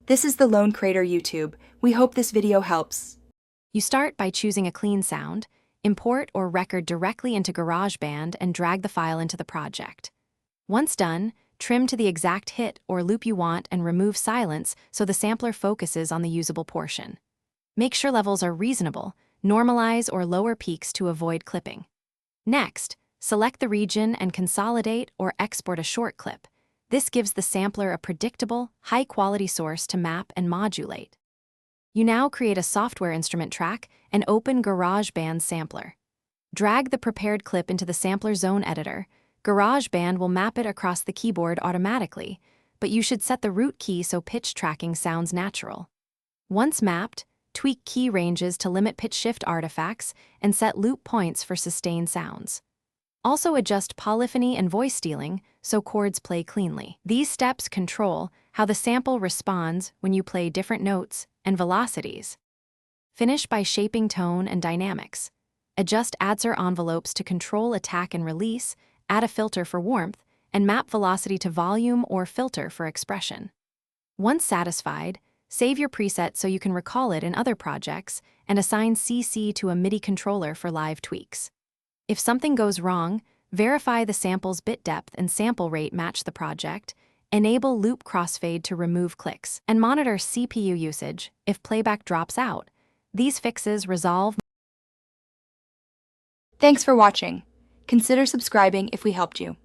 This is the Lone Crater YouTube. We hope this video helps. You start by choosing a clean sound, import or record directly into GarageBand and drag the file into the project. Once done, trim to the exact hit or loop you want and remove silence so the sampler focuses on the usable portion. Make sure levels are reasonable, normalize or lower peaks to avoid clipping. Next, select the region and consolidate or export a short clip. This gives the sampler a predictable, high-quality source to map and modulate. You now create a software instrument track and open GarageBand Sampler. Drag the prepared clip into the sampler zone editor. GarageBand will map it across the keyboard automatically, but you should set the root key so pitch tracking sounds natural. Once mapped, tweak key ranges to limit pitch shift artifacts and set loop points for sustained sounds. Also adjust polyphony and voice stealing so chords play cleanly. These steps control how the sample responds when you play different notes and velocities. Finish by shaping tone and dynamics. Adjust answer envelopes to control attack and release, add a filter for warmth, and map velocity to volume or filter for expression. Once satisfied, save your preset so you can recall it in other projects and assign CC to a MIDI controller for live tweaks. If something goes wrong, verify the sample's bit depth and sample rate match the project, enable loop crossfade to remove clicks, and monitor CPU usage if playback drops out. These fixes resolve. Thanks for watching. Consider subscribing if we helped you.